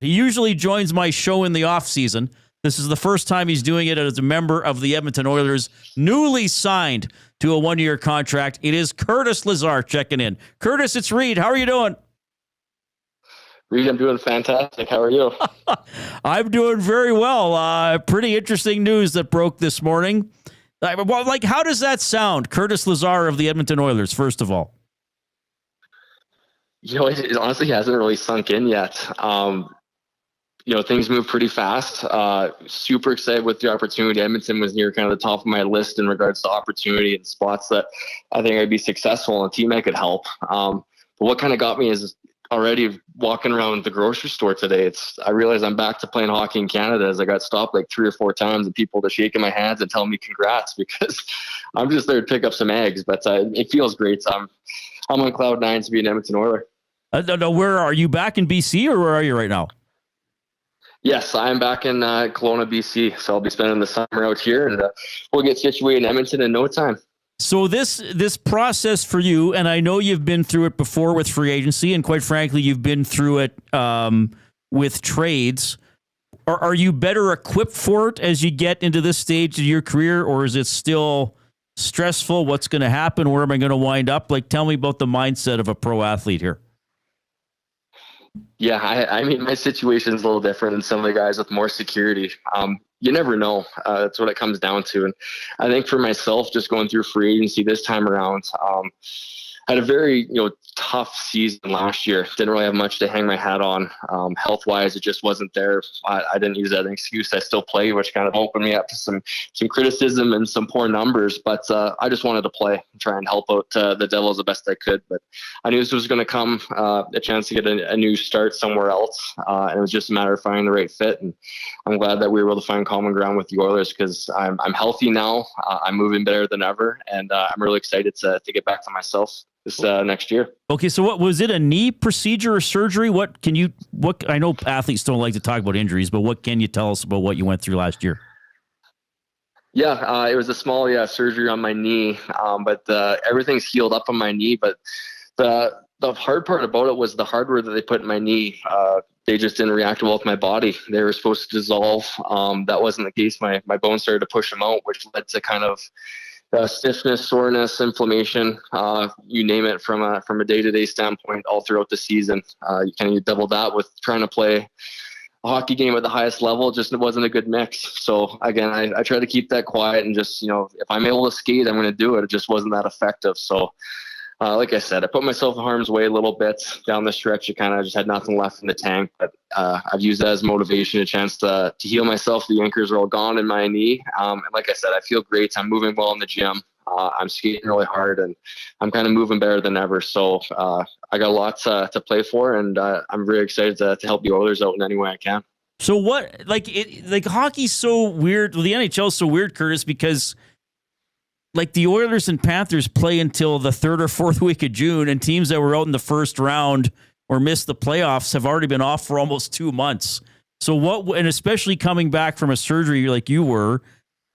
He usually joins my show in the off season. This is the first time he's doing it as a member of the Edmonton Oilers, newly signed to a one-year contract. It is Curtis Lazar checking in. Curtis, it's Reid. How are you doing? Reid, I'm doing fantastic. How are you? I'm doing very well. Pretty interesting news that broke this morning. How does that sound? Curtis Lazar of the Edmonton Oilers, first of all. It honestly hasn't really sunk in yet. Things move pretty fast. Super excited with the opportunity. Edmonton was near kind of the top of my list in regards to opportunity and spots that I think I'd be successful and a team I could help. But what kind of got me is already walking around the grocery store today. I realized I'm back to playing hockey in Canada, as I got stopped like 3 or 4 times and people just shaking my hands and telling me congrats, because I'm just there to pick up some eggs. But it feels great. So I'm on cloud 9 to be an Edmonton Oiler. No, where are you, back in BC, or where are you right now? Yes, I'm back in Kelowna, BC. So I'll be spending the summer out here, and we'll get situated in Edmonton in no time. So this process for you, and I know you've been through it before with free agency, and quite frankly, you've been through it with trades. Are you better equipped for it as you get into this stage of your career, or is it still stressful? What's going to happen? Where am I going to wind up? Tell me about the mindset of a pro athlete here. Yeah, I mean, my situation is a little different than some of the guys with more security. You never know. That's what it comes down to. And I think for myself, just going through free agency this time around, had a very, tough season last year. Didn't really have much to hang my hat on. Health-wise, it just wasn't there. I didn't use that as an excuse. I still play, which kind of opened me up to some criticism and some poor numbers. But I just wanted to play and try and help out the Devils the best I could. But I knew this was going to come, a chance to get a new start somewhere else. And it was just a matter of finding the right fit. And I'm glad that we were able to find common ground with the Oilers, because I'm healthy now. I'm moving better than ever. And I'm really excited to get back to myself this next year. Okay, so what was it, a knee procedure or surgery? What I know athletes don't like to talk about injuries, but what can you tell us about what you went through last year? Yeah, it was a small surgery on my knee, but everything's healed up on my knee. But the hard part about it was the hardware that they put in my knee. They just didn't react well with my body. They were supposed to dissolve. That wasn't the case. My bones started to push them out, which led to kind of stiffness, soreness, inflammation, you name it, from a day-to-day standpoint all throughout the season. You double that with trying to play a hockey game at the highest level. Just, it wasn't a good mix. So again, I try to keep that quiet and just, if I'm able to skate, I'm going to do it. It just wasn't that effective. So like I said, I put myself in harm's way a little bit down the stretch. It kind of just had nothing left in the tank, but I've used that as motivation, a chance to heal myself. The anchors are all gone in my knee. And like I said, I feel great. I'm moving well in the gym. I'm skating really hard, and I'm kind of moving better than ever. So I got a lot to play for, and I'm very excited to help the Oilers out in any way I can. So what, hockey's so weird. Well, the NHL is so weird, Curtis, because the Oilers and Panthers play until the 3rd or 4th week of June, and teams that were out in the first round or missed the playoffs have already been off for almost 2 months. So and especially coming back from a surgery like you were,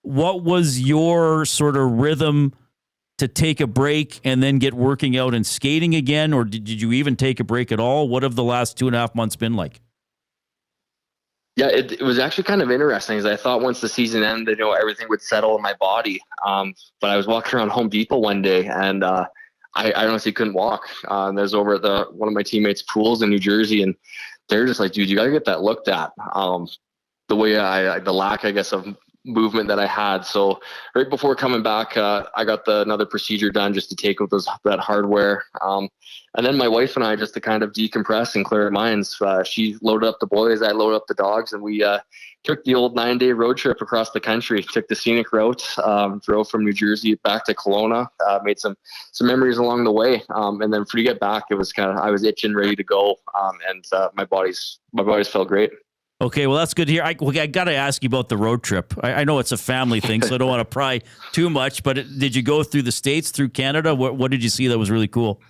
what was your sort of rhythm to take a break and then get working out and skating again? Or did you even take a break at all? What have the last 2.5 months been like? Yeah, it was actually kind of interesting, as I thought once the season ended, everything would settle in my body. But I was walking around Home Depot one day, and I honestly couldn't walk. I was over at one of my teammates' pools in New Jersey, and they're just like, dude, you got to get that looked at. The way the lack, I guess, of movement that I had. So right before coming back, I got another procedure done just to take out that hardware. And then my wife and I, just to kind of decompress and clear our minds, she loaded up the boys, I loaded up the dogs, and we took the old 9-day road trip across the country, took the scenic route, drove from New Jersey back to Kelowna, made some memories along the way. And then for to get back, it was I was itching, ready to go. And my body's felt great. Okay, well, that's good to hear. I got to ask you about the road trip. I know it's a family thing, so I don't want to pry too much, but did you go through the States, through Canada? What did you see that was really cool?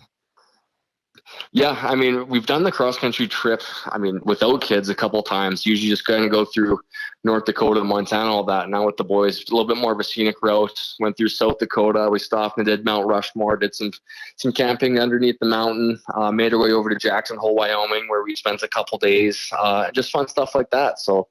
Yeah, I mean, we've done the cross country trip. I mean, without kids a couple times. Usually, just kind of go through North Dakota, Montana, all that. Now with the boys, a little bit more of a scenic route. Went through South Dakota. We stopped and did Mount Rushmore. Did some camping underneath the mountain. Made our way over to Jackson Hole, Wyoming, where we spent a couple days. Just fun stuff like that. So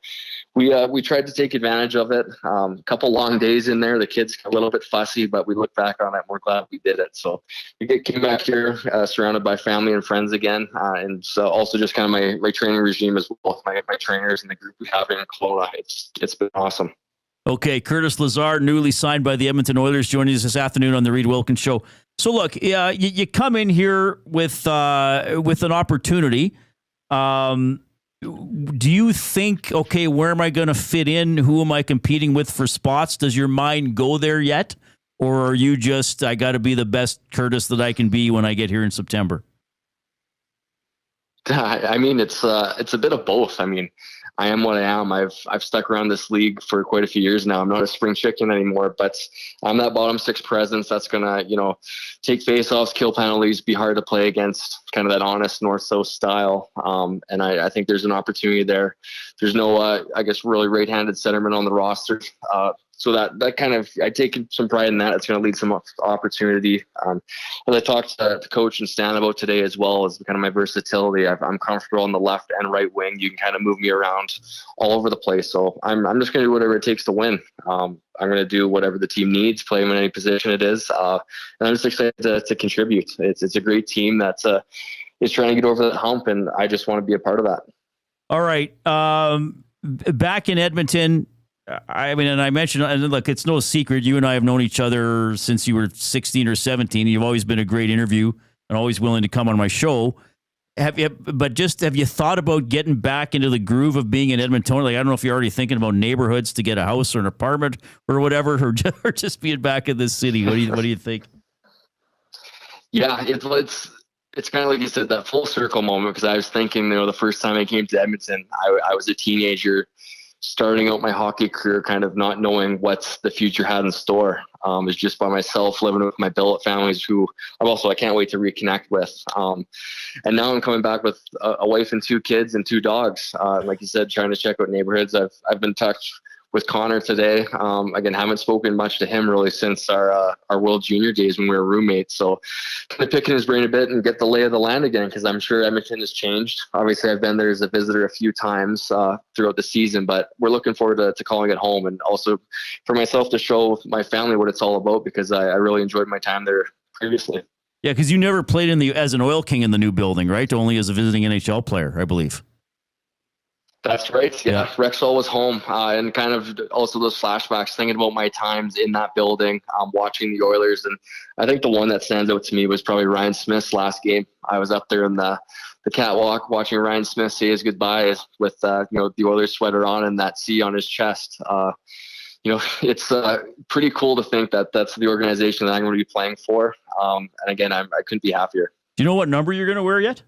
we tried to take advantage of it. A couple long days in there. The kids got a little bit fussy, but we look back on it and we're glad we did it. So we came back here surrounded by family and friends again. And so also just kind of my training regime as well. My trainers and the group we have in Kelowna. It's been awesome. Okay, Curtis Lazar, newly signed by the Edmonton Oilers, joining us this afternoon on the Reid Wilkins Show. So look, you come in here with an opportunity. Do you think, okay, where am I going to fit in? Who am I competing with for spots? Does your mind go there yet? Or are you just, I got to be the best Curtis that I can be when I get here in September? I mean, it's a bit of both. I mean, I am what I am. I've stuck around this league for quite a few years now. I'm not a spring chicken anymore, but I'm that bottom six presence that's gonna, take faceoffs, kill penalties, be hard to play against, kind of that honest north-south style. And I think there's an opportunity there. There's no, I guess, really right-handed centerman on the roster. So that kind of, I take some pride in that. It's going to lead some opportunity. As I talked to Coach and Stan about today as well, as kind of my versatility. I'm comfortable on the left and right wing. You can kind of move me around all over the place. So I'm just going to do whatever it takes to win. I'm going to do whatever the team needs, play them in any position it is. And I'm just excited to contribute. It's a great team that's is trying to get over that hump, and I just want to be a part of that. All right. Back in Edmonton, I mean, and I mentioned, and look, it's no secret. You and I have known each other since you were 16 or 17. You've always been a great interview and always willing to come on my show. Have you thought about getting back into the groove of being in Edmonton? Like, I don't know if you're already thinking about neighborhoods to get a house or an apartment or whatever, or just being back in this city. What do you think? Yeah, it's kind of like you said, that full circle moment, because I was thinking, the first time I came to Edmonton, I was a teenager starting out my hockey career, kind of not knowing what the future had in store. Was just by myself, living with my billet families, who I can't wait to reconnect with. And now I'm coming back with a wife and two kids and two dogs. Like you said, trying to check out neighborhoods. I've been in touch with Connor today. Again, haven't spoken much to him really since our World Junior days when we were roommates. So kind of picking his brain a bit and get the lay of the land again, because I'm sure Edmonton has changed. Obviously, I've been there as a visitor a few times throughout the season, but we're looking forward to calling it home, and also for myself to show my family what it's all about, because I really enjoyed my time there previously. Yeah, because you never played as an Oil King in the new building, right? Only as a visiting NHL player, I believe. That's right. Yeah. Rexall was home, and kind of also those flashbacks, thinking about my times in that building, watching the Oilers. And I think the one that stands out to me was probably Ryan Smith's last game. I was up there in the catwalk watching Ryan Smith say his goodbyes with, the Oilers sweater on and that C on his chest. It's pretty cool to think that that's the organization that I'm going to be playing for. And again, I couldn't be happier. Do you know what number you're going to wear yet?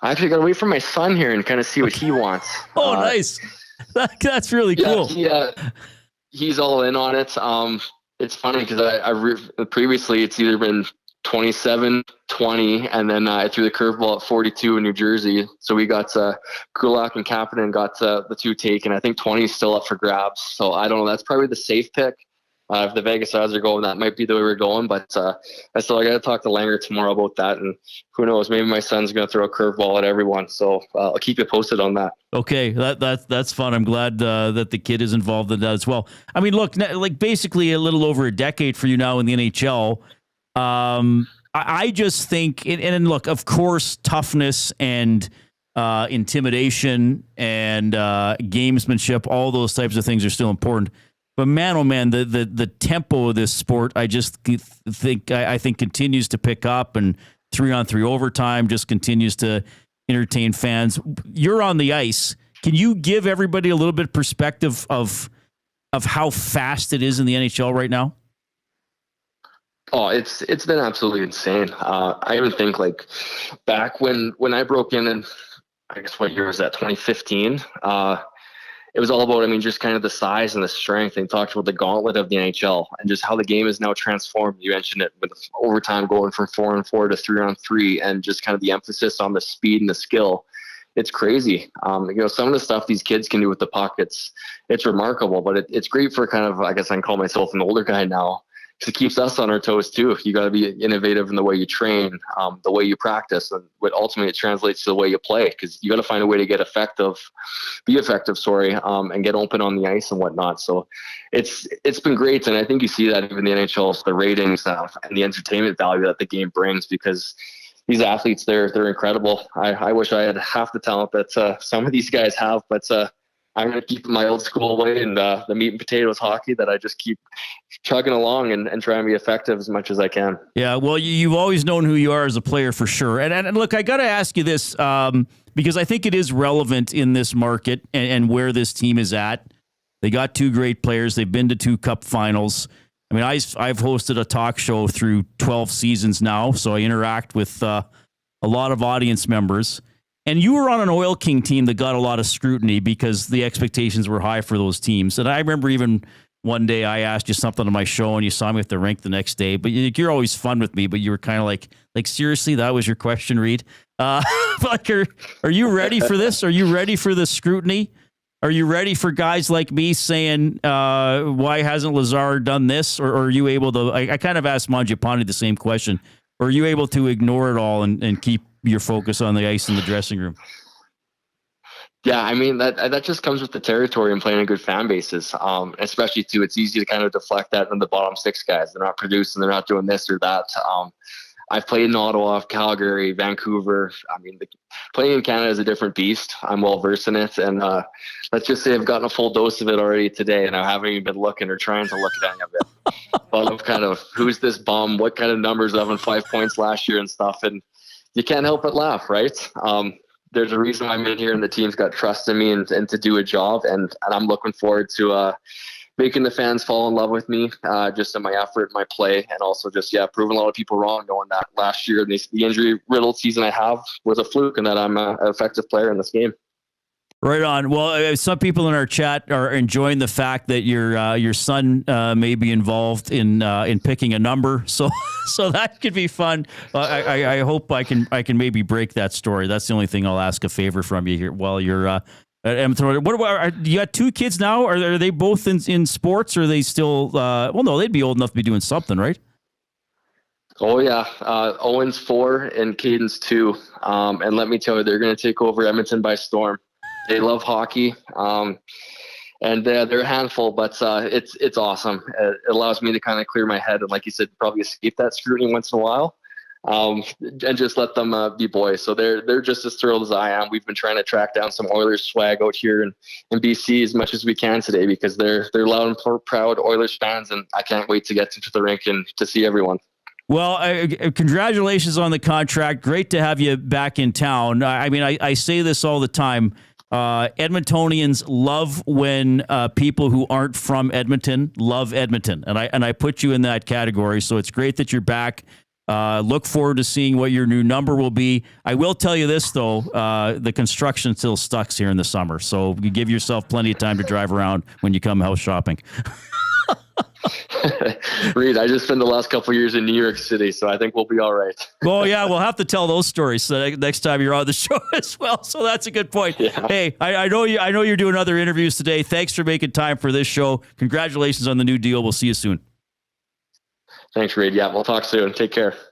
I actually got to wait for my son here and kind of see what he wants. Oh, nice. That's really cool. He's all in on it. It's funny because previously it's either been 27, 20, and then I threw the curveball at 42 in New Jersey. So we got Kulak and Kapanen got the two taken. I think 20 is still up for grabs. So I don't know. That's probably the safe pick. If the Vegas odds are going, that might be the way we're going. But I got to talk to Langer tomorrow about that. And who knows, maybe my son's going to throw a curveball at everyone. So I'll keep you posted on that. Okay, that's fun. I'm glad that the kid is involved in that as well. I mean, look, like basically a little over a decade for you now in the NHL. I just think, and look, of course, toughness and intimidation and gamesmanship, all those types of things are still important. But man, oh man, the tempo of this sport, I think continues to pick up, and 3-on-3 overtime just continues to entertain fans. You're on the ice. Can you give everybody a little bit of perspective of how fast it is in the NHL right now? Oh, it's been absolutely insane. I even think like back when I broke in I guess what year was that? 2015. it was all about, I mean, just kind of the size and the strength. And talked about the gauntlet of the NHL and just how the game is now transformed. You mentioned it with overtime going from 4-on-4 to 3-on-3, and just kind of the emphasis on the speed and the skill. It's crazy. Some of the stuff these kids can do with the puck, it's remarkable, but it's great for kind of, I guess I can call myself an older guy now, because it keeps us on our toes too. You got to be innovative in the way you train, the way you practice, and what ultimately it translates to the way you play, because you got to find a way to be effective, and get open on the ice and whatnot. So it's been great. And I think you see that even in the NHL, the ratings and the entertainment value that the game brings, because these athletes, they're incredible. I wish I had half the talent that some of these guys have, but I'm going to keep my old school way and the meat and potatoes hockey that I just keep chugging along and try and be effective as much as I can. Yeah, well, you've always known who you are as a player for sure. And look, I got to ask you this because I think it is relevant in this market and where this team is at. They got 2 great players. They've been to 2 cup finals. I mean, I've hosted a talk show through 12 seasons now, so I interact with a lot of audience members. And you were on an Oil King team that got a lot of scrutiny because the expectations were high for those teams. And I remember even one day I asked you something on my show and you saw me at the rink the next day, but you're always fun with me, but you were kind of like seriously, that was your question, Reid? Are you ready for this? Are you ready for the scrutiny? Are you ready for guys like me saying, why hasn't Lazar done this? Or are you able to, I kind of asked Mangiapane the same question. Or are you able to ignore it all and keep your focus on the ice in the dressing room? Yeah, I mean, that just comes with the territory and playing in good fan bases. Especially too, it's easy to kind of deflect that on the bottom 6 guys. They're not producing, they're not doing this or that. I've played in Ottawa, Calgary, Vancouver. I mean, playing in Canada is a different beast. I'm well versed in it. And let's just say I've gotten a full dose of it already today, and I haven't even been looking or trying to look at any of it. But of kind of, who's this bum? What kind of numbers having 5 points last year and stuff? And you can't help but laugh, right? There's a reason why I'm in here, and the team's got trust in me and to do a job. And I'm looking forward to making the fans fall in love with me, just in my effort, my play, and also just, proving a lot of people wrong, knowing that last year, the injury-riddled season I have was a fluke, and that I'm an effective player in this game. Right on. Well, some people in our chat are enjoying the fact that your son may be involved in picking a number, so that could be fun. I hope I can maybe break that story. That's the only thing I'll ask a favor from you here while you're at Edmonton. What about, you got 2 kids now? Are they both in sports? Or are they still? Well, no, they'd be old enough to be doing something, right? Oh yeah, Owen's 4 and Caden's 2, and let me tell you, they're going to take over Edmonton by storm. They love hockey, and they're a handful, but it's awesome. It allows me to kind of clear my head and, like you said, probably escape that scrutiny once in a while, and just let them be boys. So they're just as thrilled as I am. We've been trying to track down some Oilers swag out here in BC as much as we can today, because they're loud and proud Oilers fans, and I can't wait to get to the rink and to see everyone. Well, congratulations on the contract. Great to have you back in town. I mean, I say this all the time. Edmontonians love when people who aren't from Edmonton love Edmonton, and I put you in that category. So it's great that you're back. Look forward to seeing what your new number will be. I will tell you this though: the construction still sucks here in the summer, so you give yourself plenty of time to drive around when you come house shopping. Reid, I just spent the last couple of years in New York City, so I think we'll be all right. Well, yeah, we'll have to tell those stories next time you're on the show as well. So that's a good point. Yeah. Hey, I know you're doing other interviews today. Thanks for making time for this show. Congratulations on the new deal. We'll see you soon. Thanks, Reid. Yeah, we'll talk soon. Take care.